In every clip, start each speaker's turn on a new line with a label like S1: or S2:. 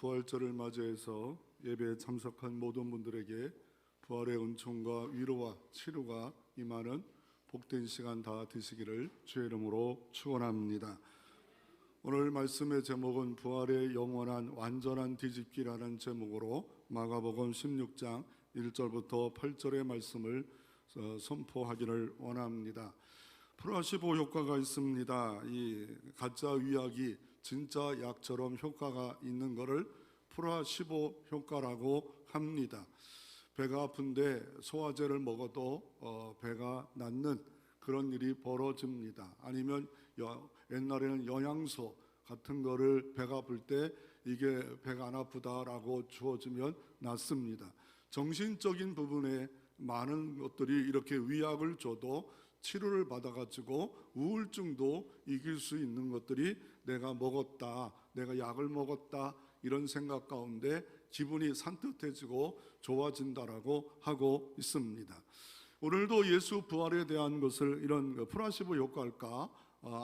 S1: 부활절을 맞이해서 예배에 참석한 모든 분들에게 부활의 은총과 위로와 치료가 임하는 복된 시간 다 되시기를 주의 이름으로 축원합니다. 오늘 말씀의 제목은 부활의 영원한 완전한 뒤집기라는 제목으로 마가복음 16장 1절부터 8절의 말씀을 선포하기를 원합니다. 플라시보 효과가 있습니다. 이 가짜 위약이 진짜 약처럼 효과가 있는 것을 플라시보 효과라고 합니다. 배가 아픈데 소화제를 먹어도 배가 낫는 그런 일이 벌어집니다. 아니면 옛날에는 영양소 같은 거를 배가 아플 때 이게 배가 안 아프다라고 주어지면 낫습니다. 정신적인 부분에 많은 것들이 이렇게 위약을 줘도 치료를 받아가지고 우울증도 이길 수 있는 것들이 내가 먹었다, 내가 약을 먹었다 이런 생각 가운데 기분이 산뜻해지고 좋아진다라고 하고 있습니다. 오늘도 예수 부활에 대한 것을 이런 플라시보 효과일까,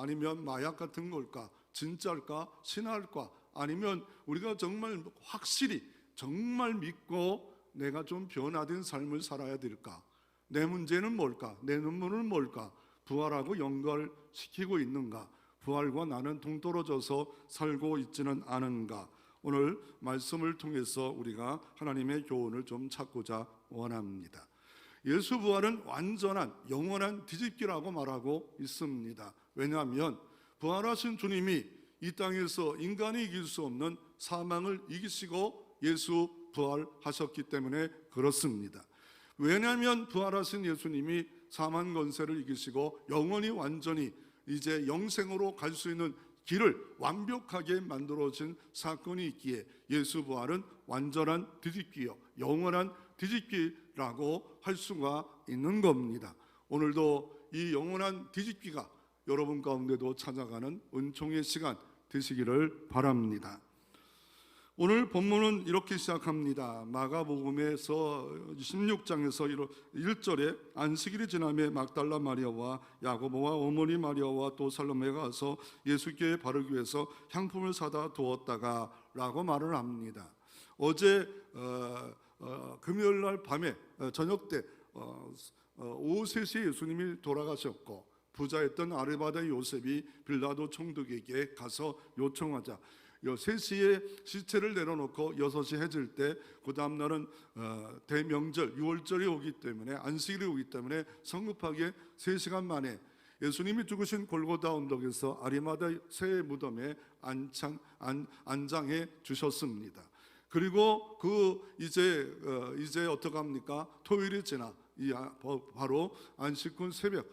S1: 아니면 마약 같은 걸까, 진짜일까, 신화일까, 아니면 우리가 정말 확실히 정말 믿고 내가 좀 변화된 삶을 살아야 될까? 내 문제는 뭘까? 내 눈물은 뭘까? 부활하고 연결시키고 있는가? 부활과 나는 동떨어져서 살고 있지는 않은가? 오늘 말씀을 통해서 우리가 하나님의 교훈을 좀 찾고자 원합니다. 예수 부활은 완전한 영원한 뒤집기라고 말하고 있습니다. 왜냐하면 부활하신 주님이 이 땅에서 인간이 이길 수 없는 사망을 이기시고 예수 부활하셨기 때문에 그렇습니다. 왜냐하면 부활하신 예수님이 사망 권세를 이기시고 영원히 완전히 이제 영생으로 갈 수 있는 길을 완벽하게 만들어진 사건이 있기에 예수 부활은 완전한 뒤집기요, 영원한 뒤집기라고 할 수가 있는 겁니다. 오늘도 이 영원한 뒤집기가 여러분 가운데도 찾아가는 은총의 시간 되시기를 바랍니다. 오늘 본문은 이렇게 시작합니다. 마가복음에서 16장에서 1절에 안식일이 지나매 막달라 마리아와 야고보와 어머니 마리아와 또 살로메가 가서 예수께 바르기 위해서 향품을 사다 두었다가 라고 말을 합니다. 어제 금요일날 밤에 저녁 때 오후 3시에 예수님이 돌아가셨고 부자였던 아르바다 요셉이 빌라도 총독에게 가서 요청하자 3시에 시체를 내려놓고 6시 해질 때 그 다음날은 대명절 6월절이 오기 때문에 안식일이 오기 때문에 성급하게 3시간 만에 예수님이 죽으신 골고다 언덕에서 아리마다 새 무덤에 안장해 주셨습니다. 그리고 이제 어떻게 합니까? 토요일이 지나 바로 안식군 새벽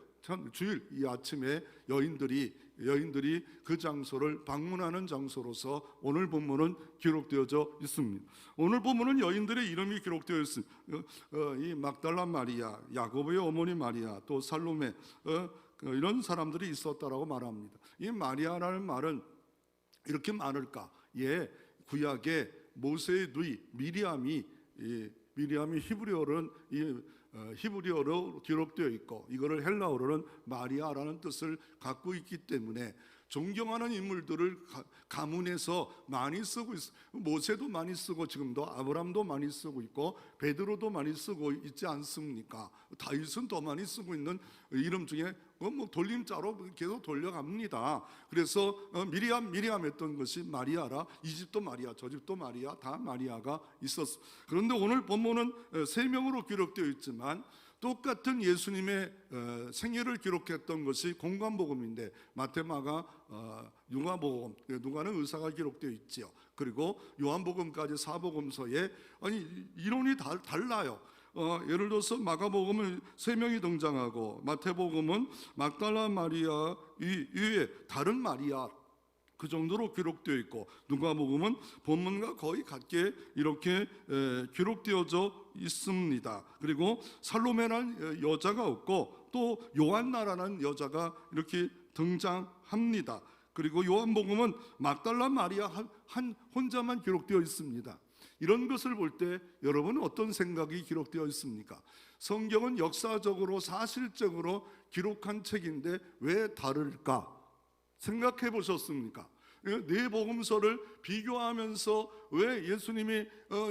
S1: 주일 이 아침에 여인들이 그 장소를 방문하는 장소로서 오늘 본문은 기록되어져 있습니다. 오늘 본문은 여인들의 이름이 기록되어 있습니다. 이 막달라 마리아, 야고보의 어머니 마리아, 또 살로메 이런 사람들이 있었다라고 말합니다. 이 마리아라는 말은 이렇게 많을까? 구약의 모세의 누이 미리암이 히브리어로 기록되어 있고 이거를 헬라어로는 마리아라는 뜻을 갖고 있기 때문에 존경하는 인물들을 가문에서 많이 쓰고 있어요. 모세도 많이 쓰고 지금도 아브람도 많이 쓰고 있고 베드로도 많이 쓰고 있지 않습니까? 다윗은 더 많이 쓰고 있는 이름 중에 돌림자로 계속 돌려갑니다. 그래서 미리암 했던 것이 마리아라. 이 집도 마리아, 저 집도 마리아, 다 마리아가 있었어. 그런데 오늘 본문은 3명으로 기록되어 있지만 똑같은 예수님의 생애를 기록했던 것이 공관복음인데 마태, 마가, 누가복음, 누가는 의사가 기록되어 있지요. 그리고 요한복음까지 4복음서에 이론이 달라요. 예를 들어서 마가복음은 3명이 등장하고 마태복음은 막달라 마리아 이외에 다른 마리아 그 정도로 기록되어 있고 누가복음은 본문과 거의 같게 이렇게 기록되어져 있습니다. 그리고 살로메라는 여자가 없고 또 요한나라는 여자가 이렇게 등장합니다. 그리고 요한복음은 막달라 마리아 혼자만 기록되어 있습니다. 이런 것을 볼 때 여러분은 어떤 생각이 기록되어 있습니까? 성경은 역사적으로 사실적으로 기록한 책인데 왜 다를까? 생각해 보셨습니까? 네 복음서를 비교하면서 왜 예수님이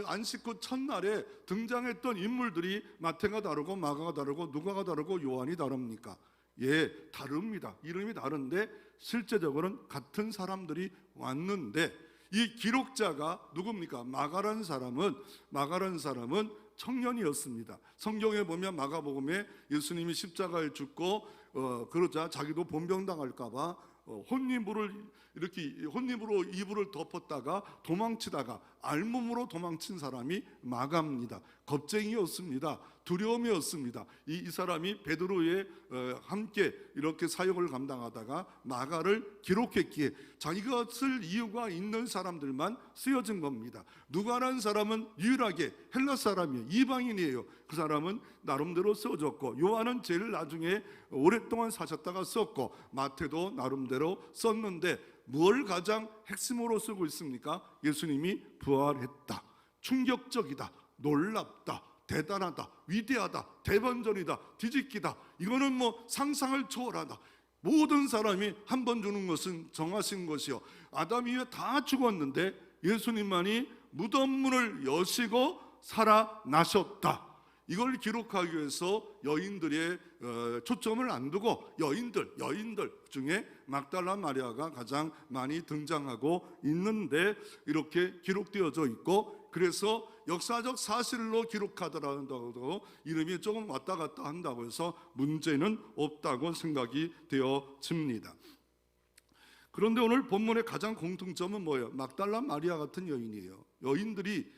S1: 안식 후 첫날에 등장했던 인물들이 마태가 다르고 마가가 다르고 누가가 다르고 요한이 다릅니까? 예, 다릅니다. 이름이 다른데 실제적으로는 같은 사람들이 왔는데, 이 기록자가 누굽니까? 마가라는 사람은 청년이었습니다. 성경에 보면 마가복음에 예수님이 십자가에 죽고 그러자 자기도 본병당할까봐 혼님으로 이불을 덮었다가 도망치다가 알몸으로 도망친 사람이 마가입니다. 겁쟁이였습니다. 두려움이 없습니다. 이 사람이 베드로의 함께 이렇게 사역을 감당하다가 마가를 기록했기에 자기가 쓸 이유가 있는 사람들만 쓰여진 겁니다. 누가라는 사람은 유일하게 헬라 사람이에요. 이방인이에요. 그 사람은 나름대로 써줬고, 요한은 제일 나중에 오랫동안 사셨다가 썼고, 마태도 나름대로 썼는데 뭘 가장 핵심으로 쓰고 있습니까? 예수님이 부활했다, 충격적이다, 놀랍다, 대단하다, 위대하다, 대반전이다, 뒤집기다, 이거는 뭐 상상을 초월하다. 모든 사람이 한 번 주는 것은 정하신 것이요, 아담 이후에 다 죽었는데 예수님만이 무덤 문을 여시고 살아나셨다. 이걸 기록하기 위해서 여인들의 초점을 안 두고 여인들 중에 막달라 마리아가 가장 많이 등장하고 있는데, 이렇게 기록되어져 있고, 그래서 역사적 사실로 기록하더라도 이름이 조금 왔다 갔다 한다고 해서 문제는 없다고 생각이 되어집니다. 그런데 오늘 본문의 가장 공통점은 뭐예요? 막달라 마리아 같은 여인이에요. 여인들이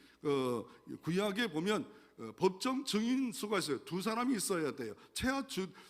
S1: 구약에 보면 법정 증인 수가 있어요. 두 사람이 있어야 돼요. 최하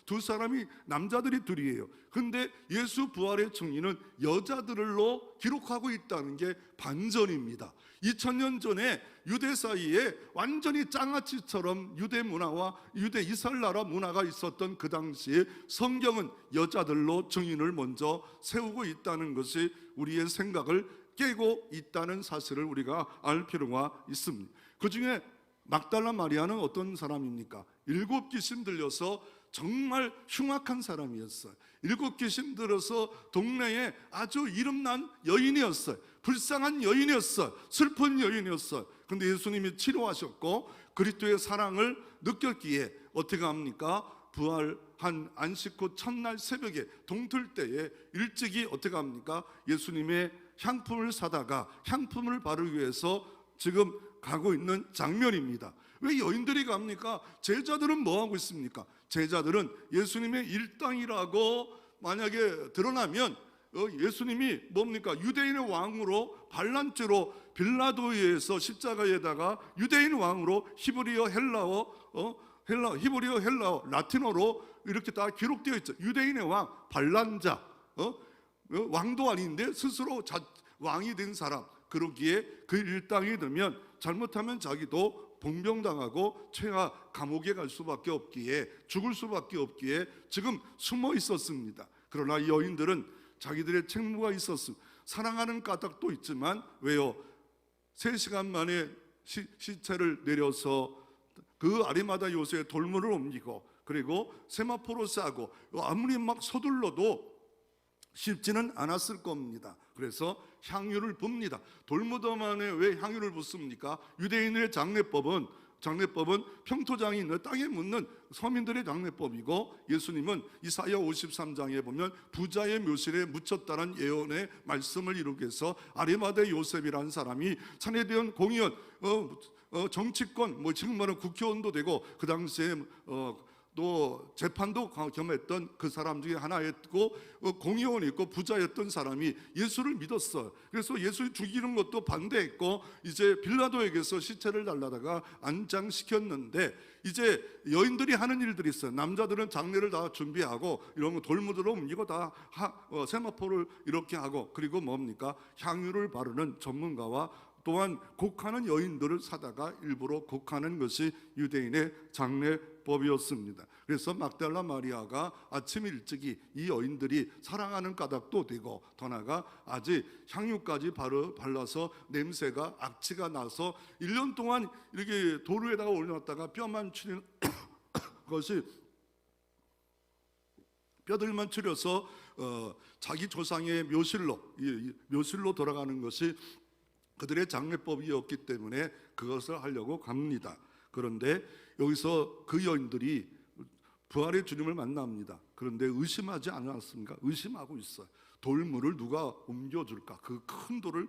S1: 두 사람이 남자들이 둘이에요. 근데 예수 부활의 증인은 여자들로 기록하고 있다는 게 반전입니다. 2000년 전에 유대 사이에 완전히 장아찌처럼 유대 문화와 유대 이스라엘 나라 문화가 있었던 그 당시에 성경은 여자들로 증인을 먼저 세우고 있다는 것이 우리의 생각을 깨고 있다는 사실을 우리가 알 필요가 있습니다. 그 중에 막달라 마리아는 어떤 사람입니까? 7 귀신 들려서 정말 흉악한 사람이었어요. 7 귀신 들어서 동네에 아주 이름난 여인이었어요. 불쌍한 여인이었어요. 슬픈 여인이었어요. 근데 예수님이 치료하셨고 그리스도의 사랑을 느꼈기에 어떻게 합니까? 부활한 안식 후 첫날 새벽에 동틀 때에 일찍이 어떻게 합니까? 예수님의 향품을 사다가 향품을 바르기 위해서 지금 가고 있는 장면입니다. 왜 여인들이 갑니까? 제자들은 뭐 하고 있습니까? 제자들은 예수님의 일당이라고 만약에 드러나면 예수님이 뭡니까? 유대인의 왕으로 반란죄로 빌라도에서 십자가에다가 유대인 왕으로 히브리어 헬라어 라틴어로 이렇게 다 기록되어 있죠. 유대인의 왕, 반란자, 왕도 아닌데 스스로 왕이 된 사람. 그러기에 그 일당이 되면 잘못하면 자기도 봉병당하고 최하 감옥에 갈 수밖에 없기에, 죽을 수밖에 없기에 지금 숨어 있었습니다. 그러나 이 여인들은 자기들의 책무가 있었습니다. 사랑하는 까닭도 있지만 왜요? 3시간 만에 시체를 내려서 그 아리마다 요새에 돌문을 옮기고 그리고 세마포로 싸고 아무리 막 서둘러도 쉽지는 않았을 겁니다. 그래서 향유를 붓니다. 돌무덤 안에 왜 향유를 붓습니까? 유대인의 장례법은 평토장이 있는 땅에 묻는 서민들의 장례법이고, 예수님은 이사야 53장에 보면 부자의 묘실에 묻혔다는 예언의 말씀을 이루기 위해서 아리마대 요셉이라는 사람이 차례대원 공의원, 정치권, 지금 말하는 국회의원도 되고 그 당시에 또 재판도 겸했던 그 사람 중에 하나였고, 공의원이 있고 부자였던 사람이 예수를 믿었어요. 그래서 예수 죽이는 것도 반대했고 이제 빌라도에게서 시체를 달라다가 안장시켰는데, 이제 여인들이 하는 일들이 있어요. 남자들은 장례를 다 준비하고 이런 거 돌무드로 옮기고 다 세마포를 이렇게 하고, 그리고 뭡니까? 향유를 바르는 전문가와 또한 곡하는 여인들을 사다가 일부러 곡하는 것이 유대인의 장례법이었습니다. 그래서 막달라 마리아가 아침 일찍이 이 여인들이 사랑하는 까닭도 되고, 더 나아가 아직 향유까지 발라서 냄새가 악취가 나서 1년 동안 이렇게 돌 위에다가 올려놨다가 뼈만 추리는 것이 뼈들만 추려서 자기 조상의 묘실로 돌아가는 것이 그들의 장례법이었기 때문에 그것을 하려고 갑니다. 그런데 여기서 그 여인들이 부활의 주님을 만납니다. 그런데 의심하지 않았습니까? 의심하고 있어요. 돌물을 누가 옮겨줄까? 그 큰 돌을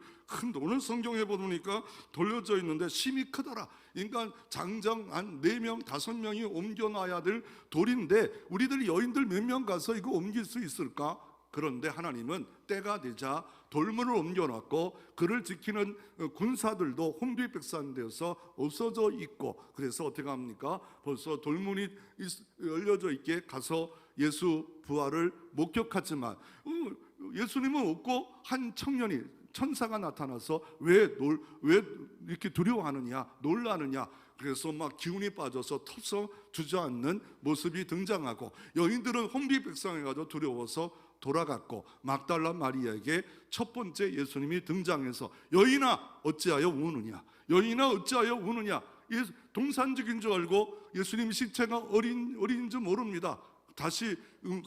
S1: 오늘 성경에 보니까 돌려져 있는데 심이 크더라. 그러니까 장정 한 4명, 5명이 옮겨놔야 될 돌인데 우리들 여인들 몇 명 가서 이거 옮길 수 있을까? 그런데 하나님은 때가 되자 돌문을 옮겨놨고 그를 지키는 군사들도 혼비백산되어서 없어져 있고, 그래서 어떻게 합니까? 벌써 돌문이 열려져 있게 가서 예수 부활을 목격하지만 예수님은 없고 한 청년이 천사가 나타나서 왜 이렇게 두려워하느냐, 놀라느냐, 그래서 막 기운이 빠져서 턱서 주저앉는 모습이 등장하고 여인들은 혼비백산해가지고 두려워서 돌아갔고 막달라 마리아에게 첫 번째 예수님이 등장해서 여인아 어찌하여 우느냐, 여인아 어찌하여 우느냐. 동산적인 줄 알고 예수님 시체가 어린 줄 모릅니다. 다시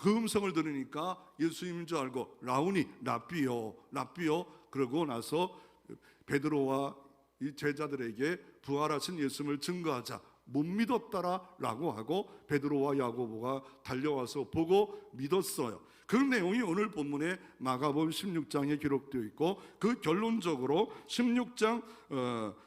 S1: 그 음성을 들으니까 예수님인 줄 알고 라삐요 그러고 나서 베드로와 이 제자들에게 부활하신 예수님을 증거하자. 못 믿었다라고 하고 베드로와 야고보가 달려와서 보고 믿었어요. 그 내용이 오늘 본문에 마가복음 16장에 기록되어 있고 그 결론적으로 16장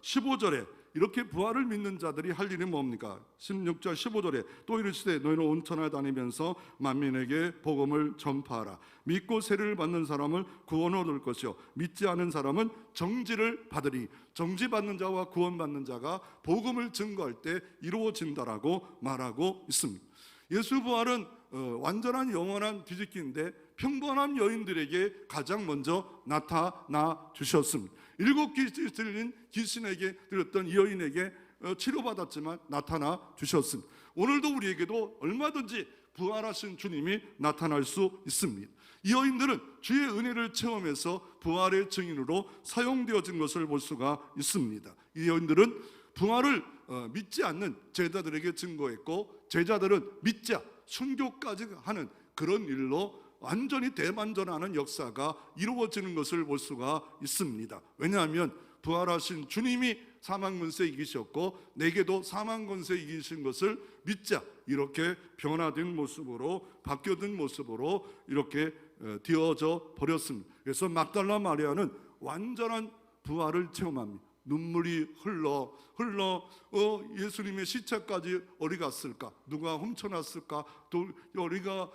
S1: 15절에 이렇게 부활을 믿는 자들이 할 일이 뭡니까? 16절 15절에 또 이르시되 너희는 온 천하에 다니면서 만민에게 복음을 전파하라. 믿고 세례를 받는 사람은 구원을 얻을 것이요 믿지 않은 사람은 정지를 받으리. 정지받는 자와 구원받는 자가 복음을 증거할 때 이루어진다라고 말하고 있습니다. 예수 부활은 완전한 영원한 뒤집기인데 평범한 여인들에게 가장 먼저 나타나 주셨습니다. 7 들린 귀신에게 들렸던 이 여인에게 치료받았지만 나타나 주셨습니다. 오늘도 우리에게도 얼마든지 부활하신 주님이 나타날 수 있습니다. 이 여인들은 주의 은혜를 체험해서 부활의 증인으로 사용되어진 것을 볼 수가 있습니다. 이 여인들은 부활을 믿지 않는 제자들에게 증거했고 제자들은 믿자 순교까지 하는 그런 일로 완전히 대반전하는 역사가 이루어지는 것을 볼 수가 있습니다. 왜냐하면 부활하신 주님이 사망 권세 이기셨고 내게도 사망 권세 이기신 것을 믿자 이렇게 변화된 모습으로 바뀌어진 모습으로 이렇게 되어져 버렸습니다. 그래서 막달라 마리아는 완전한 부활을 체험합니다. 눈물이 흘러 예수님의 시체까지 어디 갔을까? 누가 훔쳐놨을까? 우리가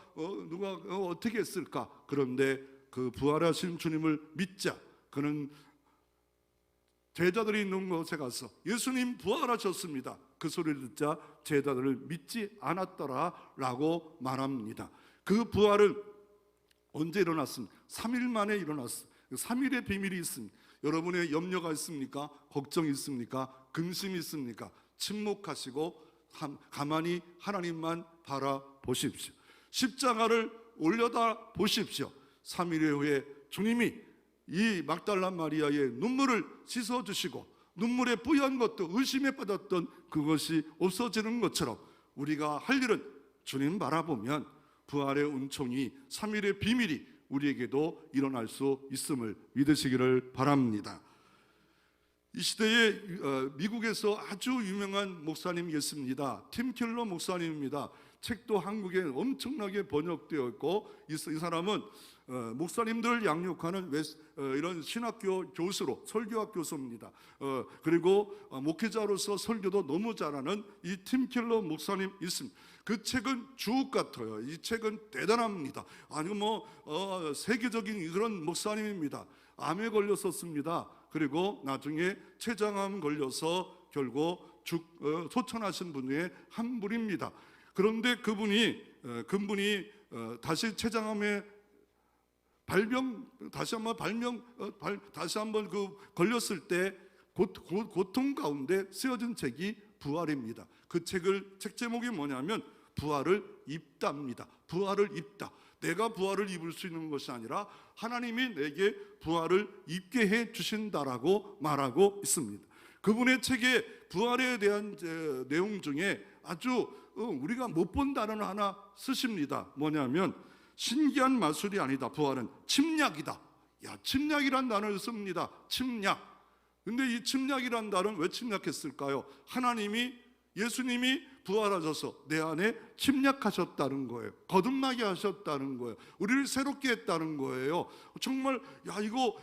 S1: 누가 어떻게 했을까? 그런데 그 부활하신 주님을 믿자. 그는 제자들이 있는 곳에 가서 예수님 부활하셨습니다. 그 소리를 듣자 제자들을 믿지 않았더라라고 말합니다. 그 부활은 언제 일어났습니까? 3일 만에 일어났습니다. 3일의 비밀이 있습니다. 여러분의 염려가 있습니까? 걱정이 있습니까? 근심이 있습니까? 침묵하시고 가만히 하나님만 바라보십시오. 십자가를 올려다 보십시오. 3일 후에 주님이 이 막달라 마리아의 눈물을 씻어주시고 눈물에 뿌연 것도 의심에 빠졌던 그것이 없어지는 것처럼 우리가 할 일은 주님 바라보면 부활의 은총이 3일의 비밀이 우리에게도 일어날 수 있음을 믿으시기를 바랍니다. 이 시대에 미국에서 아주 유명한 목사님이 계십니다. 팀 켈러 목사님입니다. 책도 한국에 엄청나게 번역되어 있고 이 사람은 목사님들 양육하는 이런 신학교 교수로 설교학 교수입니다. 그리고 목회자로서 설교도 너무 잘하는 이 팀 켈러 목사님 있습니다. 그 책은 주옥 같아요. 이 책은 대단합니다. 아니 세계적인 그런 목사님입니다. 암에 걸렸었습니다. 그리고 나중에 췌장암 걸려서 결국 소천하신 분 중에 한 분입니다. 그런데 그분이 다시 췌장암에 다시 한번 걸렸을 때 고통 가운데 쓰여진 책이 부활입니다. 그 책 제목이 뭐냐면 부활을 입다입니다. 부활을 입다. 내가 부활을 입을 수 있는 것이 아니라 하나님이 내게 부활을 입게 해 주신다라고 말하고 있습니다. 그분의 책에 부활에 대한 내용 중에 아주 우리가 못 본 단어를 하나 쓰십니다. 뭐냐면 신기한 마술이 아니다. 부활은 침략이다. 야, 침략이란 단어를 씁니다. 침략. 근데 이 침략이란 단어는 왜 침략했을까요? 하나님이, 예수님이 부활하셔서 내 안에 침략하셨다는 거예요. 거듭나게 하셨다는 거예요. 우리를 새롭게 했다는 거예요. 정말 이거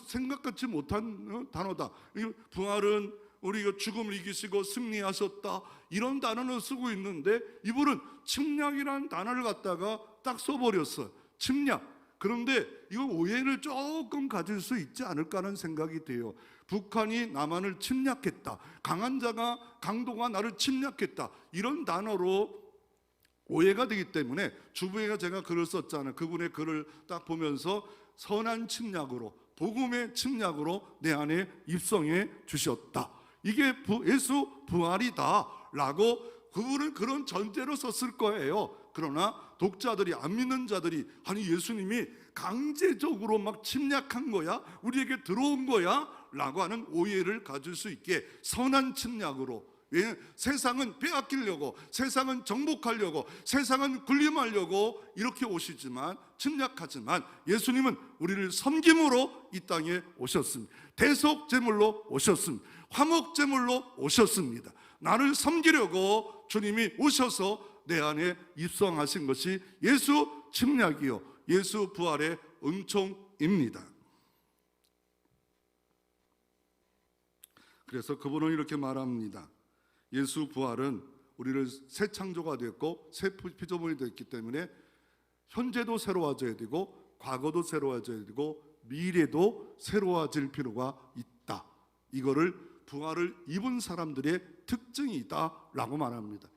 S1: 생각같이 못한 단어다. 부활은 우리가 죽음을 이기시고 승리하셨다, 이런 단어는 쓰고 있는데 이분은 침략이라는 단어를 갖다가 딱 써버렸어요. 침략. 그런데 이거 오해를 조금 가질 수 있지 않을까 하는 생각이 돼요. 북한이 남한을 침략했다, 강한 자가, 강도가 나를 침략했다, 이런 단어로 오해가 되기 때문에 주부에가 제가 글을 썼잖아요. 그분의 글을 딱 보면서 선한 침략으로, 복음의 침략으로 내 안에 입성해 주셨다, 이게 예수 부활이다 라고 그분은 그런 전제로 썼을 거예요. 그러나 독자들이, 안 믿는 자들이, 아니 예수님이 강제적으로 막 침략한 거야? 우리에게 들어온 거야? 라고 하는 오해를 가질 수 있게 선한 침략으로, 세상은 빼앗기려고, 세상은 정복하려고, 세상은 군림하려고 이렇게 오시지만, 침략하지만 예수님은 우리를 섬김으로 이 땅에 오셨습니다. 대속제물로 오셨습니다. 화목제물로 오셨습니다. 나를 섬기려고 주님이 오셔서 내 안에 입성하신 것이 예수 침략이요, 예수 부활의 은총입니다. 그래서 그분은 이렇게 말합니다. 예수 부활은 우리를 새 창조가 됐고 새 피조물이 됐기 때문에 현재도 새로워져야 되고 과거도 새로워져야 되고 미래도 새로워질 필요가 있다. 이거를 부활을 입은 사람들의 특징이다 라고 말합니다.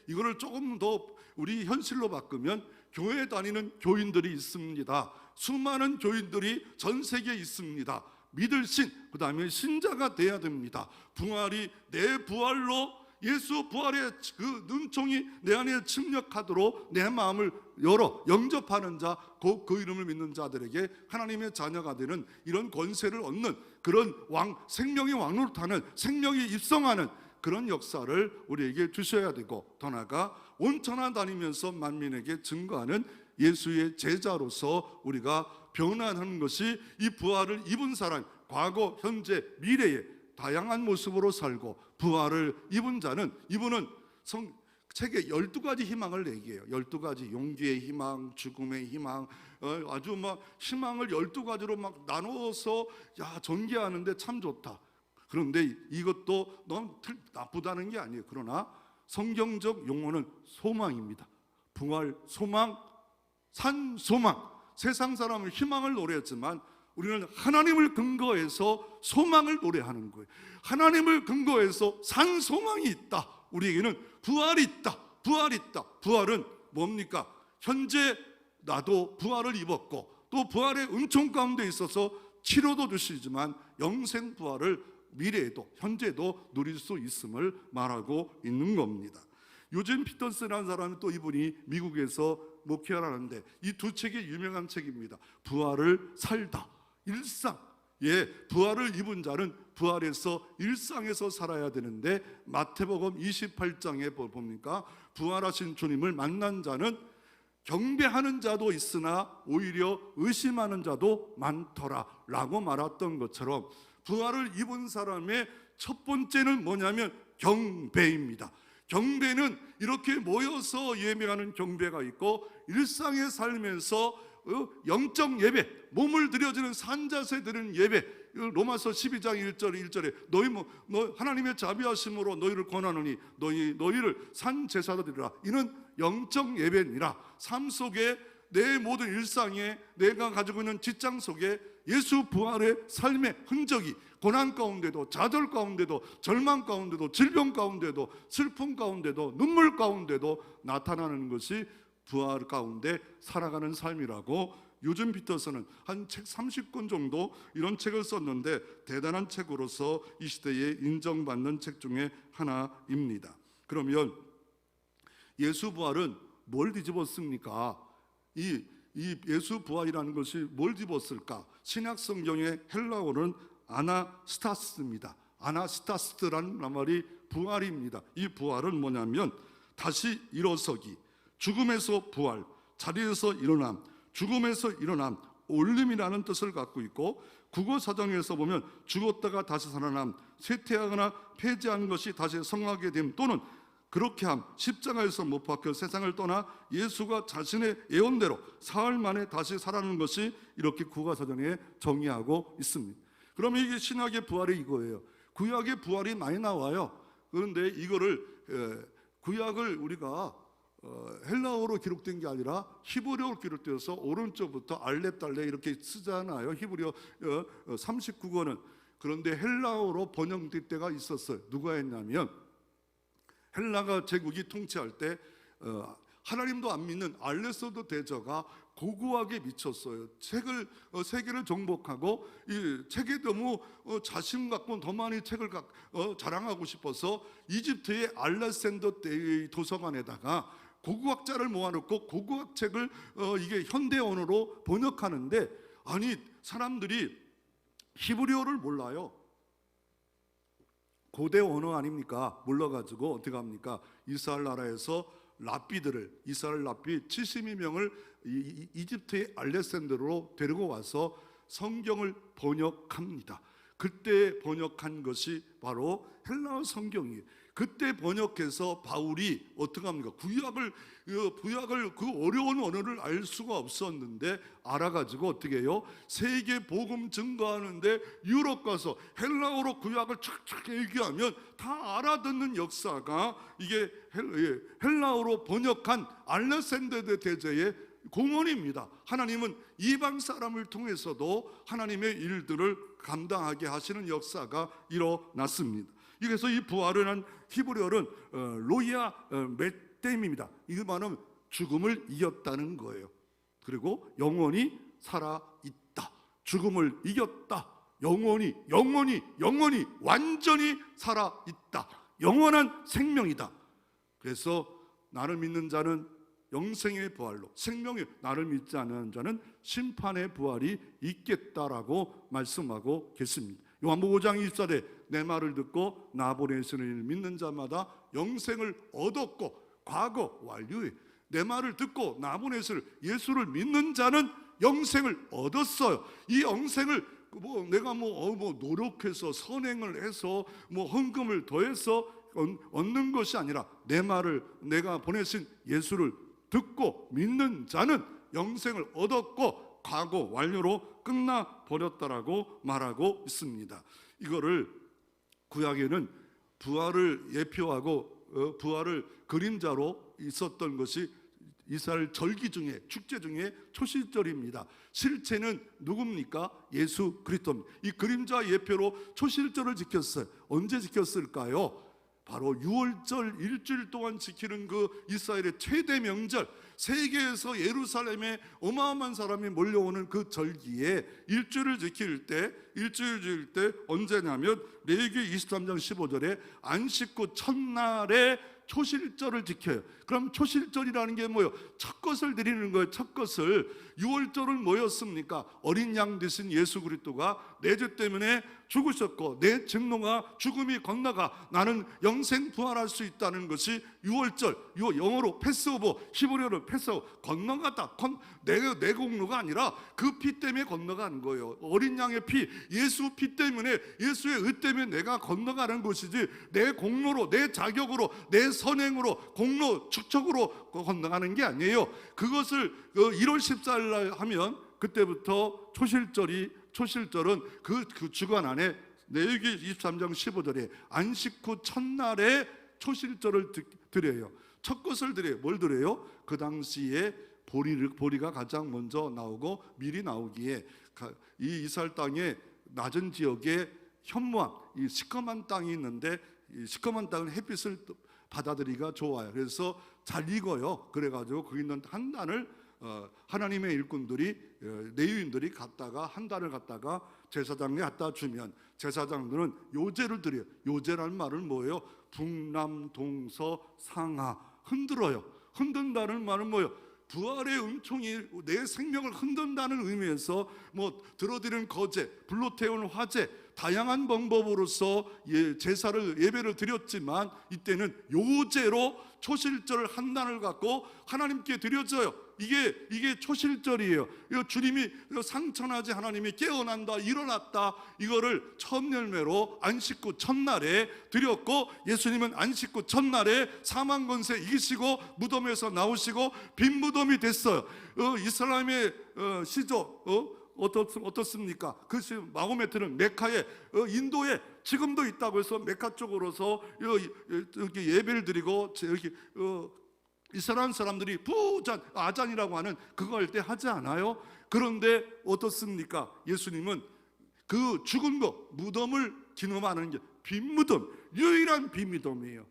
S1: 이거를 조금 더 우리 현실로 바꾸면 교회 다니는 교인들이 있습니다. 수많은 교인들이 전 세계에 있습니다. 믿을 신, 그 다음에 신자가 돼야 됩니다. 부활이 내 부활로, 예수 부활의 그 은총이 내 안에 침략하도록 내 마음을 열어 영접하는 자, 그 이름을 믿는 자들에게 하나님의 자녀가 되는 이런 권세를 얻는 그런 생명의 왕노릇하는, 생명이 입성하는 그런 역사를 우리에게 주셔야 되고, 더 나아가 온천하 다니면서 만민에게 증거하는 예수의 제자로서 우리가 변화하는 것이 이 부활을 입은 사람, 과거, 현재, 미래에 다양한 모습으로 살고, 부활을 입은 자는, 이분은 책에 12가지 희망을 얘기해요. 12가지, 용기의 희망, 죽음의 희망, 아주 막 희망을 12가지로 막 나누어서 전개하는데 참 좋다. 그런데 이것도 너무 나쁘다는 게 아니에요. 그러나 성경적 용어는 소망입니다. 부활, 소망, 산 소망. 세상 사람은 희망을 노래했지만 우리는 하나님을 근거해서 소망을 노래하는 거예요. 하나님을 근거해서 산 소망이 있다. 우리에게는 부활이 있다. 부활이 있다. 부활은 뭡니까? 현재 나도 부활을 입었고, 또 부활의 은총 가운데 있어서 치료도 주시지만 영생 부활을 미래에도 현재도 누릴 수 있음을 말하고 있는 겁니다. 요즘 피터슨이라는 사람은, 또 이분이 미국에서 목회를 하는데 이 두 책이 유명한 책입니다. 부활을 살다, 일상. 부활을 입은 자는 부활에서 일상에서 살아야 되는데, 마태복음 28장에 보니까 부활하신 주님을 만난 자는 경배하는 자도 있으나 오히려 의심하는 자도 많더라 라고 말했던 것처럼, 부활을 입은 사람의 첫 번째는 뭐냐면 경배입니다. 경배는 이렇게 모여서 예배하는 경배가 있고, 일상에 살면서 영적 예배, 몸을 들여지는 산자세 드리는 예배, 로마서 12장 1절에 너희 하나님의 자비하심으로 너희를 권하노니 너희를 산 제사로 드리라. 이는 영적 예배니라. 삶 속에, 내 모든 일상에, 내가 가지고 있는 직장 속에 예수 부활의 삶의 흔적이 고난 가운데도, 좌절 가운데도, 절망 가운데도, 질병 가운데도, 슬픔 가운데도, 눈물 가운데도 나타나는 것이 부활 가운데 살아가는 삶이라고, 요즘 피터슨은 한 책 30권 정도 이런 책을 썼는데 대단한 책으로서 이 시대에 인정받는 책 중에 하나입니다. 그러면 예수 부활은 뭘 뒤집었습니까? 이 예수 부활이라는 것이 뭘 뒤집었을까? 신약 성경의 헬라어는 아나스타스입니다. 아나스타스라는 말이 부활입니다. 이 부활은 뭐냐면 다시 일어서기, 죽음에서 부활, 자리에서 일어남, 죽음에서 일어남, 올림이라는 뜻을 갖고 있고, 국어 사전에서 보면 죽었다가 다시 살아남, 쇠퇴하거나 폐지한 것이 다시 성하게 됨, 또는 그렇게 함, 십자가에서 못 박혀 세상을 떠나 예수가 자신의 예언대로 사흘 만에 다시 살아나는 것이 이렇게 국어 사전에 정의하고 있습니다. 그러면 이게 신약의 부활이 이거예요. 구약의 부활이 많이 나와요. 그런데 이거를 구약을 우리가 헬라어로 기록된 게 아니라 히브리어로 기록되어서 오른쪽부터 알렙 달레 이렇게 쓰잖아요. 히브리어 39권은. 그런데 헬라어로 번역될 때가 있었어요. 누가 했냐면 헬라가 제국이 통치할 때 하나님도 안 믿는 알레소도 대저가 고고하게 미쳤어요. 세계를 정복하고 이 책에 너무 자신 갖고 더 많이 책을 자랑하고 싶어서 이집트의 알렉산더 대의 도서관에다가 고고학자를 모아놓고 고고학 책을 이게 현대 언어로 번역하는데, 아니 사람들이 히브리어를 몰라요. 고대 언어 아닙니까? 몰라가지고 어떻게 합니까? 이스라엘 나라에서 이스라엘 랍비 72명을 이집트의 알렉산더로 데리고 와서 성경을 번역합니다. 그때 번역한 것이 바로 헬라어 성경이에요. 그때 번역해서 바울이 어떻게 합니까? 구약을 그 어려운 언어를 알 수가 없었는데 알아가지고 어떻게 해요? 세계 복음 증거하는데 유럽 가서 헬라어로 구약을 촥촥 얘기하면 다 알아듣는 역사가 이게 헬라어로 번역한 알렉산더 대제의 공헌입니다. 하나님은 이방 사람을 통해서도 하나님의 일들을 감당하게 하시는 역사가 일어났습니다. 그래서 이 부활은 히브리어는 로이아 메댐입니다. 이거 말하면 죽음을 이겼다는 거예요. 그리고 영원히 살아있다. 죽음을 이겼다. 영원히 완전히 살아있다. 영원한 생명이다. 그래서 나를 믿는 자는 영생의 부활로, 생명의 나를 믿지 않는 자는 심판의 부활이 있겠다라고 말씀하고 계십니다. 요한복음 5장 24절에 내 말을 듣고 나 보내시는 이를 믿는 자마다 영생을 얻었고, 과거 완료해. 내 말을 듣고 나 보내실 예수를 믿는 자는 영생을 얻었어요. 이 영생을 내가 노력해서 선행을 해서 헌금을 더해서 얻는 것이 아니라 내 말을 내가 보내신 예수를 듣고 믿는 자는 영생을 얻었고 과거 완료로 끝나 버렸다라고 말하고 있습니다. 이거를 구약에는 부활을 예표하고 부활을 그림자로 있었던 것이 이스라엘 절기 중에, 축제 중에 초실절입니다. 실체는 누굽니까? 예수 그리스도입니다. 이 그림자 예표로 초실절을 지켰어요. 언제 지켰을까요? 바로 6월절 일주일 동안 지키는 그 이스라엘의 최대 명절, 세계에서 예루살렘에 어마어마한 사람이 몰려오는 그 절기에 일주일을 지킬 때 언제냐면 레위기 23장 15절에 안식 후 첫날에 초실절을 지켜요. 그럼 초실절이라는 게 뭐예요? 첫 것을 드리는 거예요. 첫 것을. 6월절은 뭐였습니까? 어린 양 되신 예수 그리스도가 내 죄 때문에 죽으셨고 내 증노가 죽음이 건너가 나는 영생 부활할 수 있다는 것이 6월절, 영어로 패스오버, 히브리어로 패스오버, 건너가다. 내 공로가 아니라 그 피 때문에 건너가는 거예요. 어린 양의 피, 예수 피 때문에, 예수의 의 때문에 내가 건너가는 것이지 내 공로로, 내 자격으로, 내 선행으로, 공로, 축적으로 건너가는 게 아니에요. 그것을 1월 14일 날 하면 그때부터 초실절은 그 주간 안에 레위기 23장 15절에 안식 후 첫날에 초실절을 드려요. 첫 것을 드려요. 뭘 드려요? 그 당시에 보리가 가장 먼저 나오고 미리 나오기에 이 이스라엘 땅의 낮은 지역에 현무암, 이 시커먼 땅이 있는데 이 시커먼 땅은 햇빛을 받아들이기가 좋아요. 그래서 잘 익어요. 그래가지고 거기 있는 한 단을 하나님의 일꾼들이, 레위인들이 갔다가 한 달을 갖다가 제사장에 갖다 주면 제사장들은 요제를 드려요. 요제라는 말은 뭐예요? 북남 동서 상하, 흔들어요. 흔든다는 말은 뭐예요? 부활의 은총이 내 생명을 흔든다는 의미에서 들어드리는 거제, 불로 태우는 화제, 다양한 방법으로서 예배를 드렸지만 이때는 요제로 초실절 한 단을 갖고 하나님께 드려져요. 이게 초실절이에요. 이거 주님이 상천하지 하나님이 깨어난다, 일어났다, 이거를 첫 열매로 안식구 첫날에 드렸고, 예수님은 안식구 첫날에 사망 권세 이기시고 무덤에서 나오시고 빈 무덤이 됐어요. 이슬람의 시조 어떻습니까? 그 마호메트는 메카에, 인도에 지금도 있다고 해서 메카 쪽으로서 이렇게 예배를 드리고, 이렇게 이스라엘 사람들이 부잔 아잔이라고 하는 그거 할 때 하지 않아요? 그런데 어떻습니까? 예수님은 그 죽은 거, 무덤을 기념하는 게 빈 무덤, 유일한 빈 무덤이에요.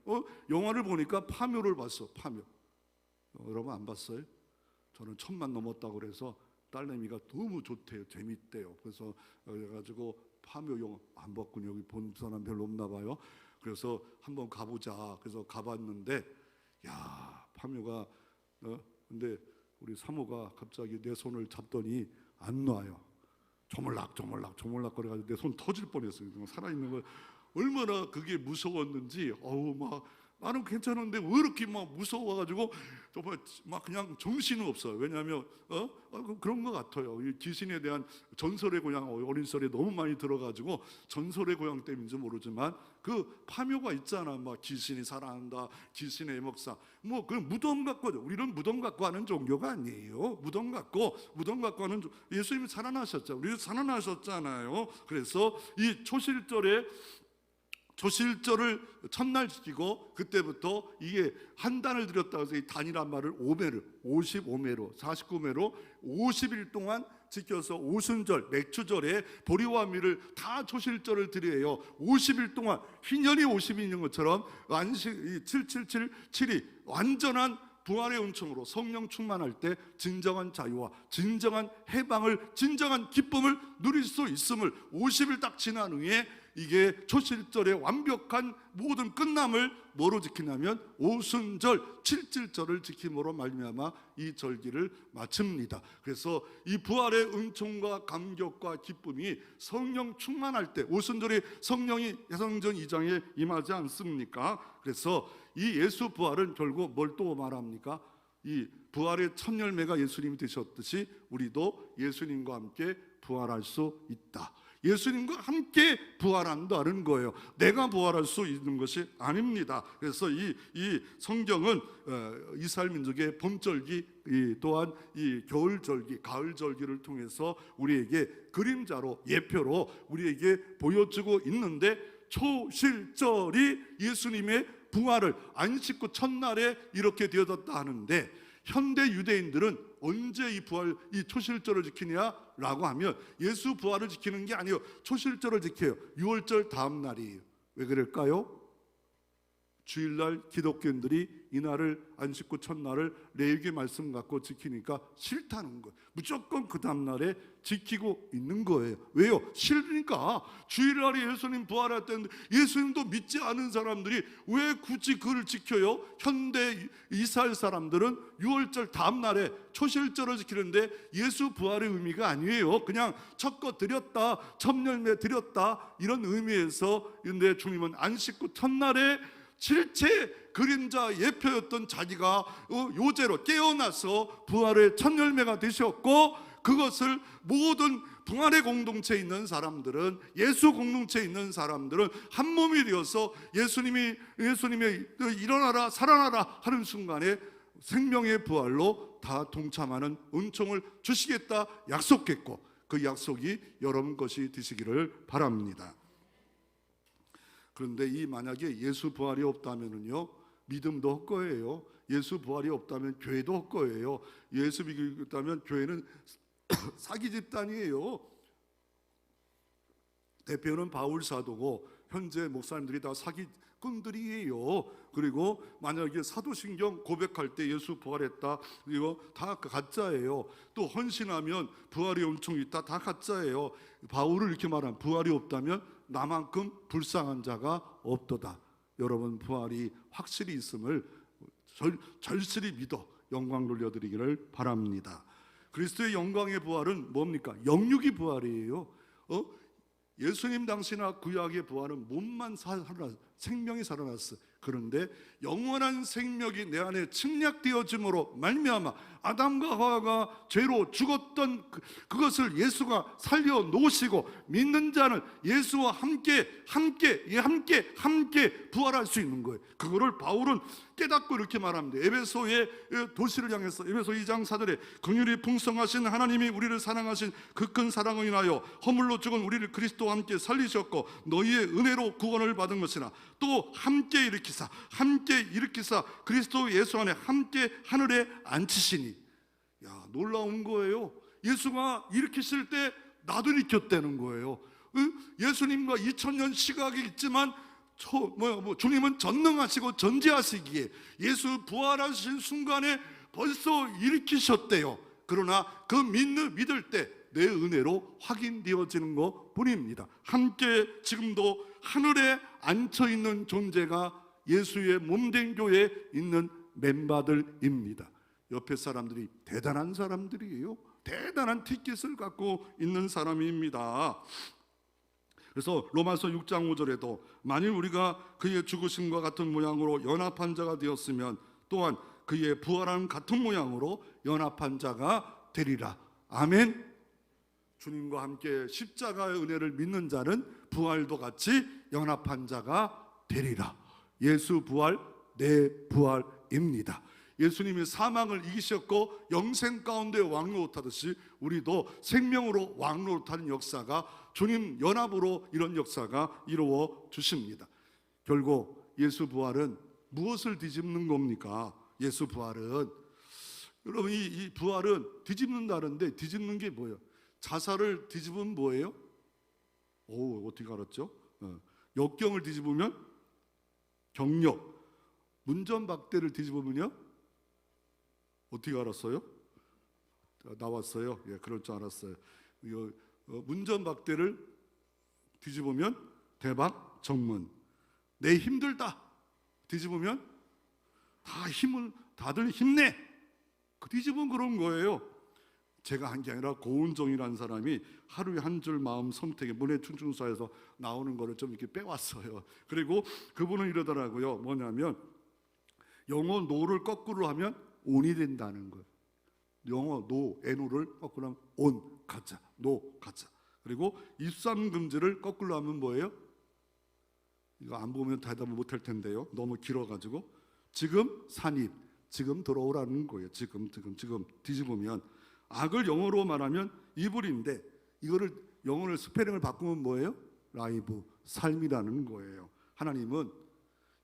S1: 영화를 보니까 파묘를 봤어. 파묘. 여러분 안 봤어요? 저는 1000만 넘었다고 그래서 딸내미가 너무 좋대요. 재밌대요. 그래서 그래가지고 파묘 영화 안 봤군요. 여기 본 사람 별로 없나 봐요. 그래서 한번 가보자. 그래서 가봤는데, 야, 파묘가 근데 우리 사모가 갑자기 내 손을 잡더니 안 놔요. 조물락 거려가지고 내 손 터질 뻔했어요. 살아있는 걸 얼마나 그게 무서웠는지. 막 나는 괜찮은데 왜 이렇게 막 무서워가지고 정말 막 그냥 정신은 없어요. 왜냐하면 그런 것 같아요. 이 귀신에 대한 전설의 고향, 어린 썰에 너무 많이 들어가지고 전설의 고향 때문인지 모르지만 그 파묘가 있잖아. 막 귀신이 살아난다, 귀신의 애먹사, 뭐 그 무덤 갖고, 우리는 무덤 갖고 하는 종교가 아니에요. 무덤 갖고 하는 예수님이 살아나셨잖아요. 우리도 살아나셨잖아요. 그래서 이 초실절을 첫날 지키고, 그때부터 이게 한 단을 드렸다고 해서 이 단이란 말을 55매로 49매로 50일 동안 지켜서 오순절, 맥추절에 보리와 밀을 다 초실절을 드려요. 50일 동안 휘년이 50일인 것처럼 안식 777이 완전한 부활의 은총으로 성령 충만할 때 진정한 자유와 진정한 해방을, 진정한 기쁨을 누릴 수 있음을 50일 딱 지난 후에, 이게 초실절의 완벽한 모든 끝남을 뭐로 지키냐면 오순절, 칠칠절을 지킴으로 말미암아 이 절기를 마칩니다. 그래서 이 부활의 은총과 감격과 기쁨이 성령 충만할 때, 오순절에 성령이 사도행전 2장에 임하지 않습니까? 그래서 이 예수 부활은 결국 뭘 또 말합니까? 이 부활의 첫 열매가 예수님이 되셨듯이 우리도 예수님과 함께 부활할 수 있다. 예수님과 함께 부활한다는 거예요. 내가 부활할 수 있는 것이 아닙니다. 그래서 이 성경은 이스라엘 민족의 봄절기, 또한 이 겨울절기, 가을절기를 통해서 우리에게 그림자로, 예표로 우리에게 보여주고 있는데, 초실절이 예수님의 부활을 안식구 첫날에 이렇게 되어졌다 하는데, 현대 유대인들은 언제 이 초실절을 지키냐라고 하면 예수 부활을 지키는 게 아니에요. 초실절을 지켜요. 유월절 다음 날이에요. 왜 그럴까요? 주일날 기독교인들이 이날을, 안식구 첫날을 레위기 말씀 갖고 지키니까 싫다는 거예요. 무조건 그 다음날에 지키고 있는 거예요. 왜요? 싫으니까. 주일날이 예수님 부활할 때인데 예수님도 믿지 않은 사람들이 왜 굳이 그를 지켜요? 현대 이스라엘 사람들은 유월절 다음날에 초실절을 지키는데 예수 부활의 의미가 아니에요. 그냥 첫거 드렸다, 첫 열매 드렸다, 이런 의미에서. 근데 주님은 안식구 첫날에 실체 그림자 예표였던 자기가 요제로 깨어나서 부활의 첫 열매가 되셨고, 그것을 모든 부활의 공동체에 있는 사람들은, 예수 공동체에 있는 사람들은 한 몸이 되어서 예수님이 일어나라 살아나라 하는 순간에 생명의 부활로 다 동참하는 은총을 주시겠다 약속했고, 그 약속이 여러분 것이 되시기를 바랍니다. 그런데 만약에 예수 부활이 없다면은요, 믿음도 헛거예요. 예수 부활이 없다면 교회도 헛거예요. 예수 믿기 없다면 교회는 사기 집단이에요. 대표는 바울 사도고 현재 목사님들이 다 사기꾼들이에요. 그리고 만약에 사도신경 고백할 때 예수 부활했다, 이거 다 가짜예요. 또 헌신하면 부활의 은총이 있다, 다 가짜예요. 바울을 이렇게 말한, 부활이 없다면 나만큼 불쌍한 자가 없도다. 여러분, 부활이 확실히 있음을 절실히 믿어 영광 돌려드리기를 바랍니다. 그리스도의 영광의 부활은 뭡니까? 영육이 부활이에요. 예수님 당시나 구약의 부활은 몸만 생명이 살아났어. 그런데 영원한 생명이 내 안에 침략되어짐으로 말미암아 아담과 하와가 죄로 죽었던 그것을 예수가 살려 놓으시고 믿는 자는 예수와 함께 부활할 수 있는 거예요. 그거를 바울은 깨닫고 이렇게 말합니다. 에베소의 도시를 향해서 에베소 2장 4절에 긍휼이 풍성하신 하나님이 우리를 사랑하신 그 큰 사랑을 인하여 허물로 죽은 우리를 그리스도와 함께 살리셨고 너희의 은혜로 구원을 받은 것이나 또 함께 일으키사 그리스도 예수 안에 함께 하늘에 앉히시니. 야, 놀라운 거예요. 예수가 일으키실 때 나도 일으켰다는 거예요. 예수님과 2000년 시각이 있지만 주님은 전능하시고 전지하시기에 예수 부활하신 순간에 벌써 일으키셨대요. 그러나 그 믿을 때 내 은혜로 확인되어지는 것 뿐입니다. 함께 지금도 하늘에 앉혀있는 존재가 예수의 몸된 교회에 있는 멤버들입니다. 옆에 사람들이 대단한 사람들이에요. 대단한 티켓을 갖고 있는 사람입니다. 그래서 로마서 6장 5절에도 만일 우리가 그의 죽으심과 같은 모양으로 연합한 자가 되었으면 또한 그의 부활한 같은 모양으로 연합한 자가 되리라. 아멘. 주님과 함께 십자가의 은혜를 믿는 자는 부활도 같이 연합한 자가 되리라. 예수 부활, 내 부활입니다. 예수님이 사망을 이기셨고 영생 가운데 왕노릇하듯이 우리도 생명으로 왕노릇하는 역사가 주님 연합으로 이런 역사가 이루어 주십니다. 결국 예수 부활은 무엇을 뒤집는 겁니까? 예수 부활은, 여러분, 이 부활은 뒤집는다는데 뒤집는 게 뭐예요? 자살을 뒤집으면 뭐예요? 어떻게 알았죠? 역경을 뒤집으면 경력, 문전박대를 뒤집으면요? 어떻게 알았어요? 나왔어요. 예, 그럴 줄 알았어요. 문전박대를 뒤집으면 대박 정문. 내 힘들다 뒤집으면 다들 힘내. 그 뒤집으면 그런 거예요. 제가 한 게 아니라 고은정이라는 사람이 하루에 한 줄 마음 선택에 문해충충사에서 나오는 거를 좀 이렇게 빼왔어요. 그리고 그분은 이러더라고요. 뭐냐면 영어 노를 거꾸로 하면 온이 된다는 거예요. 영어 노, NO를 거꾸로 하면 온, 가짜, 노, 가짜. 그리고 입삼금지를 거꾸로 하면 뭐예요? 이거 안 보면 대답을 못할 텐데요. 너무 길어가지고 지금 산입, 지금 들어오라는 거예요. 지금 뒤집으면 악을 영어로 말하면 이불인데 이거를 영어를 스페링을 바꾸면 뭐예요? 라이브, 삶이라는 거예요. 하나님은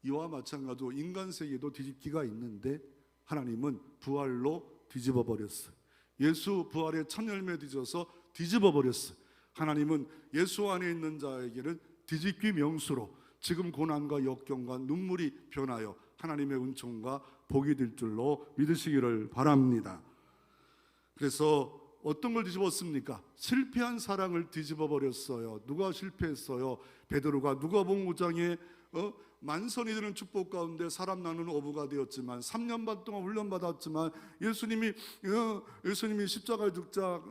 S1: 이와 마찬가지로 인간 세계도 뒤집기가 있는데 하나님은 부활로 뒤집어 버렸어요. 예수 부활의 첫 열매 뒤져서 뒤집어 버렸어요. 하나님은 예수 안에 있는 자에게는 뒤집기 명수로 지금 고난과 역경과 눈물이 변하여 하나님의 은총과 복이 될 줄로 믿으시기를 바랍니다. 그래서 어떤 걸 뒤집었습니까? 실패한 사랑을 뒤집어 버렸어요. 누가 실패했어요? 베드로가 누가복음 5장에 만선이 되는 축복 가운데 사람 나누는 어부가 되었지만 3년 반 동안 훈련받았지만 예수님이 십자가에 죽자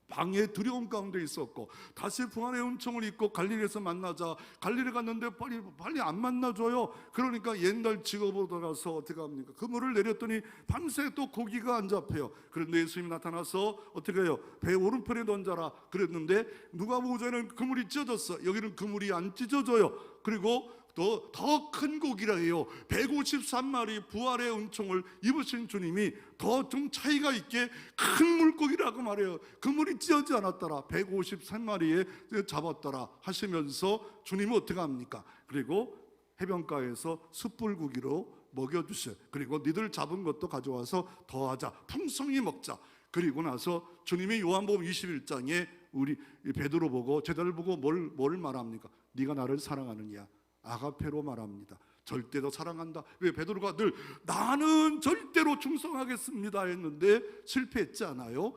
S1: 방에 두려움 가운데 있었고 다시 부활의 은총을 입고 갈릴리에서 만나자. 갈릴리 갔는데 빨리 안 만나줘요. 그러니까 옛날 직업으로 돌아가서 어떻게 합니까? 그물을 내렸더니 밤새 또 고기가 안 잡혀요. 그런데 예수님이 나타나서 어떻게 해요? 배 오른편에 던져라 그랬는데 누가복음 5장에는 그물이 찢어졌어. 여기는 그물이 안 찢어져요. 그리고 더 큰 고기라 해요. 153마리 부활의 은총을 입으신 주님이 더 좀 차이가 있게 큰 물고기라고 말해요. 그물이 찢어지지 않았더라. 153마리에 잡았더라 하시면서 주님은 어떻게 합니까? 그리고 해변가에서 숯불고기로 먹여주셔요. 그리고 니들 잡은 것도 가져와서 더하자. 풍성히 먹자. 그리고 나서 주님이 요한복음 21장에 우리 베드로 보고 제자를 보고 뭘 말합니까? 네가 나를 사랑하느냐? 아가페로 말합니다. 절대로 사랑한다. 왜? 베드로가 늘 나는 절대로 충성하겠습니다 했는데 실패했지 않아요?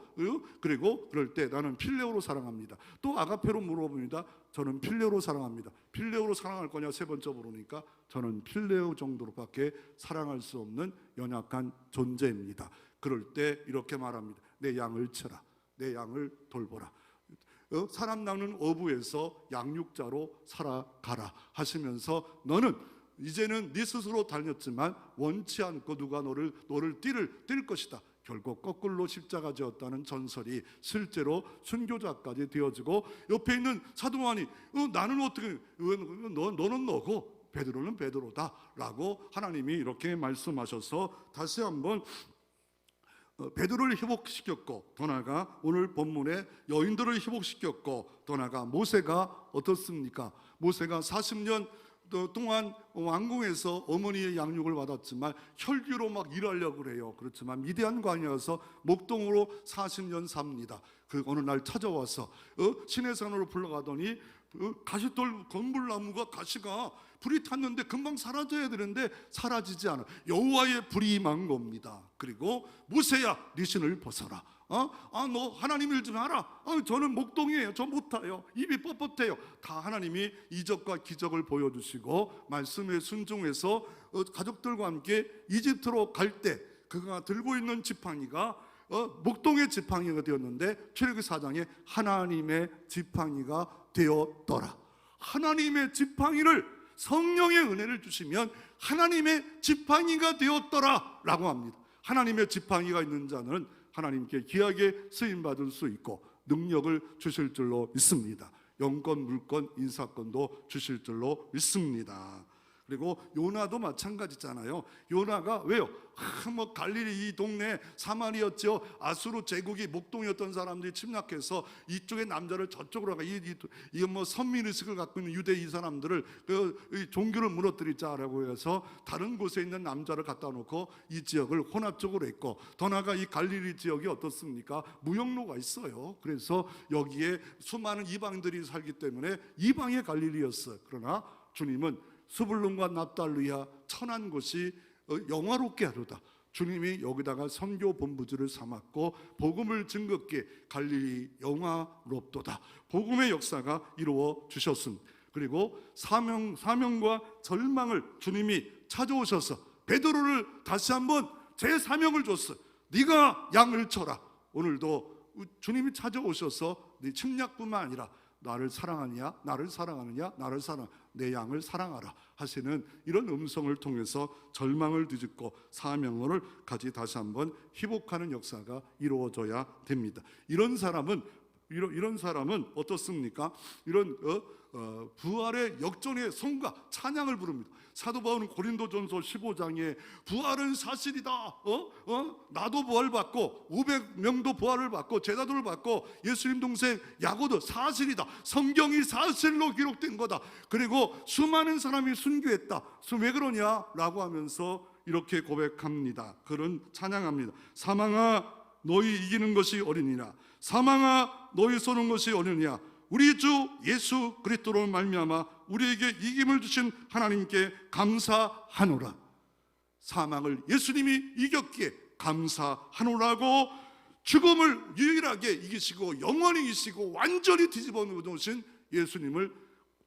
S1: 그리고 그럴 때 나는 필레오로 사랑합니다. 또 아가페로 물어봅니다. 저는 필레오로 사랑합니다. 필레오로 사랑할 거냐 세 번째 물으니까 저는 필레오 정도로밖에 사랑할 수 없는 연약한 존재입니다. 그럴 때 이렇게 말합니다. 내 양을 쳐라. 내 양을 돌보라. 사람 낳는 어부에서 양육자로 살아가라 하시면서 너는 이제는 네 스스로 달렸지만 원치 않고 누가 너를 뛸 것이다. 결국 거꾸로 십자가 지었다는 전설이 실제로 순교자까지 되어지고, 옆에 있는 사도 요한이 나는 어떻게, 너는 너고 베드로는 베드로다 라고 하나님이 이렇게 말씀하셔서 다시 한번 베드로를 회복시켰고, 더 나아가 오늘 본문에 여인들을 회복시켰고, 더 나아가 모세가 어떻습니까? 모세가 40년 동안 왕궁에서 어머니의 양육을 받았지만 혈기로 막 일하려고 그래요. 그렇지만 미디안 광야에서 목동으로 40년 삽니다. 그 어느 날 찾아와서 시내산으로 불러가더니 가시돌 건불나무가 가시가 불이 탔는데 금방 사라져야 되는데 사라지지 않아. 여호와의 불이 임한 겁니다. 그리고 모세야, 네 신을 벗어라. 너 하나님 일 좀 하라. 저는 목동이에요. 저 못타요. 입이 뻣뻣해요. 다 하나님이 이적과 기적을 보여주시고 말씀에 순종해서 가족들과 함께 이집트로 갈 때 그가 들고 있는 지팡이가 목동의 지팡이가 되었는데, 출애굽기 4장에 하나님의 지팡이가 되었더라. 하나님의 지팡이를, 성령의 은혜를 주시면 하나님의 지팡이가 되었더라 라고 합니다. 하나님의 지팡이가 있는 자는 하나님께 귀하게 쓰임받을 수 있고 능력을 주실 줄로 믿습니다. 영권, 물권, 인사권도 주실 줄로 믿습니다. 그리고 요나도 마찬가지잖아요. 요나가 왜요? 갈릴리 이 동네 사마리였죠. 아수르 제국이 목동이었던 사람들이 침략해서 이쪽의 남자를 저쪽으로 가. 이게 선민의식을 갖고 있는 유대 이 사람들을 종교를 무너뜨리자라고 해서 다른 곳에 있는 남자를 갖다 놓고 이 지역을 혼합 쪽으로 했고, 더 나아가 이 갈릴리 지역이 어떻습니까? 무역로가 있어요. 그래서 여기에 수많은 이방들이 살기 때문에 이방의 갈릴리였어요. 그러나 주님은 스불론과 납달리아 천한 곳이 영화롭게 하려다 주님이 여기다가 선교 본부지를 삼았고 복음을 증거케 갈릴리 영화롭도다. 복음의 역사가 이루어 주셨습니다. 그리고 사명과 절망을 주님이 찾아오셔서 베드로를 다시 한번 제 사명을 줬어요. 네가 양을 쳐라. 오늘도 주님이 찾아오셔서 네 침략뿐만 아니라 나를 사랑하느냐, 나를 사랑하느냐, 나를 사랑, 내 양을 사랑하라 하시는 이런 음성을 통해서 절망을 뒤집고 사명을 가지 다시 한번 회복하는 역사가 이루어져야 됩니다. 이런 사람은 어떻습니까? 이런 부활의 역전의 성과 찬양을 부릅니다. 사도 바울은 고린도전서 15장에 부활은 사실이다. 나도 부활받고 500명도 부활을 받고 제자도를 받고 예수님 동생 야고도 사실이다. 성경이 사실로 기록된 거다. 그리고 수많은 사람이 순교했다. 왜 그러냐라고 하면서 이렇게 고백합니다. 그런 찬양합니다. 사망아 너희 이기는 것이 어리니라. 사망아 너희 쏘는 것이 어리니라. 우리 주 예수 그리스도로 말미암아 우리에게 이김을 주신 하나님께 감사하노라. 사망을 예수님이 이겼기에 감사하노라고 죽음을 유일하게 이기시고 영원히 이기시고 완전히 뒤집어 놓으신 예수님을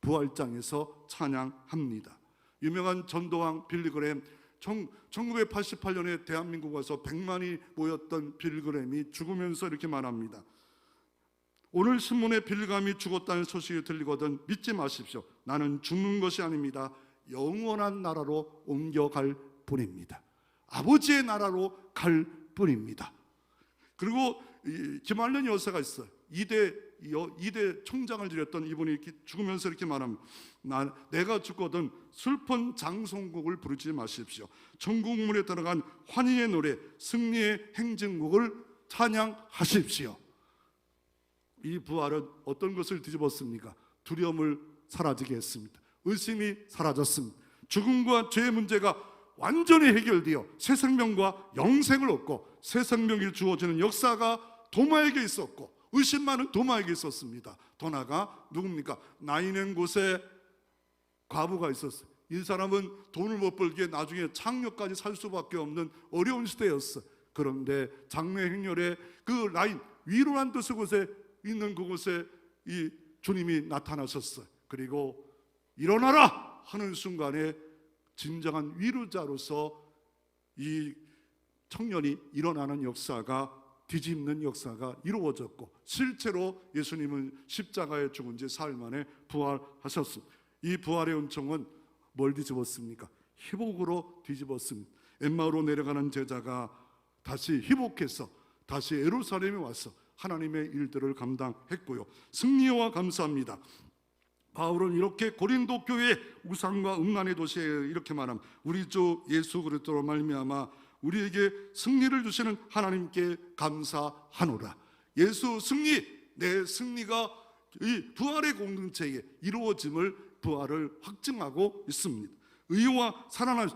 S1: 부활장에서 찬양합니다. 유명한 전도왕 빌리그램, 1988년에 대한민국 와서 100만이 모였던 빌리그램이 죽으면서 이렇게 말합니다. 오늘 신문에 빌리그램이 죽었다는 소식이 들리거든 믿지 마십시오. 나는 죽는 것이 아닙니다. 영원한 나라로 옮겨갈 뿐입니다. 아버지의 나라로 갈 뿐입니다. 그리고 김한련 여사가 있어요. 이대 총장을 지냈던 이분이 죽으면서 이렇게 말합니다. 내가 죽거든 슬픈 장송곡을 부르지 마십시오. 천국문에 들어간 환희의 노래, 승리의 행진곡을 찬양하십시오. 이 부활은 어떤 것을 뒤집었습니까? 두려움을 사라지게 했습니다. 의심이 사라졌습니다. 죽음과 죄의 문제가 완전히 해결되어 새 생명과 영생을 얻고 새 생명이 주어지는 역사가 도마에게 있었고 의심 많은 도마에게 있었습니다. 더 나아가 누굽니까? 나이는 곳에 과부가 있었어요. 이 사람은 돈을 못 벌기에 나중에 창녀까지 살 수밖에 없는 어려운 시대였어요. 그런데 장래 행렬의 그 라인 위로란 뜻의 곳에 있는 그곳에 이 주님이 나타나셨어요. 그리고 일어나라 하는 순간에 진정한 위로자로서 이 청년이 일어나는 역사가 뒤집는 역사가 이루어졌고 실제로 예수님은 십자가에 죽은 지 사흘 만에 부활하셨습니다. 이 부활의 은총은 뭘 뒤집었습니까? 희복으로 뒤집었습니다. 엠마오로 내려가는 제자가 다시 희복해서 다시 예루살렘에 와서 하나님의 일들을 감당했고요. 승리와 감사합니다. 바울은 이렇게 고린도 교회 우상과 음란의 도시에 이렇게 말함. 우리 주 예수 그리스도로 말미암아 우리에게 승리를 주시는 하나님께 감사하노라. 예수 승리, 내 승리가 이 부활의 공동체에 이루어짐을 부활을 확증하고 있습니다. 의와 살아난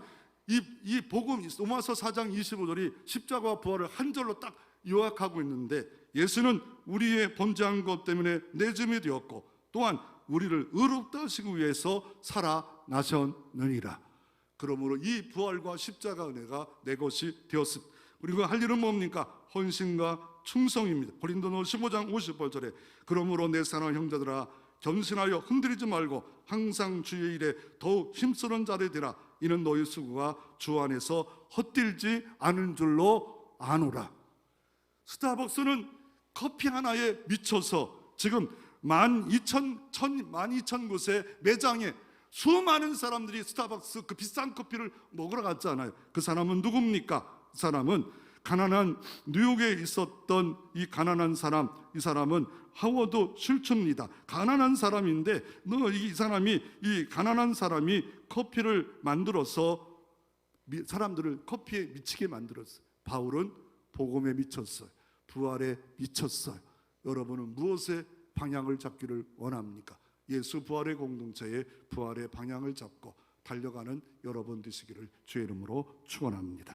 S1: 이 복음 로마서 4장 25절이 십자가와 부활을 한 절로 딱 요약하고 있는데, 예수는 우리의 범죄한 것 때문에 내줌이 되었고 또한 우리를 의롭다 하시기 위해서 살아나셨느니라. 그러므로 이 부활과 십자가 은혜가 내 것이 되었습니다. 그리고 할 일은 뭡니까? 헌신과 충성입니다. 고린도서 15장 58절에 그러므로 내 사랑하는 형제들아 겸손하여 흔들리지 말고 항상 주의 일에 더욱 힘쓰는 자들이 되라. 이는 너희 수고가 주 안에서 헛되지 않은 줄로 아노라. 스타벅스는 커피 하나에 미쳐서 지금 12,000 곳의 매장에 수많은 사람들이 스타벅스 그 비싼 커피를 먹으러 갔잖아요. 그 사람은 누굽니까? 그 사람은 가난한 뉴욕에 있었던 이 가난한 사람, 이 사람은 하워드 슐츠입니다. 가난한 사람인데 이 가난한 사람이 커피를 만들어서 사람들을 커피에 미치게 만들었어요. 바울은 복음에 미쳤어요. 부활에 미쳤어요. 여러분은 무엇에 방향을 잡기를 원합니까? 예수 부활의 공동체에 부활의 방향을 잡고 달려가는 여러분 되시기를 주의 이름으로 축원합니다.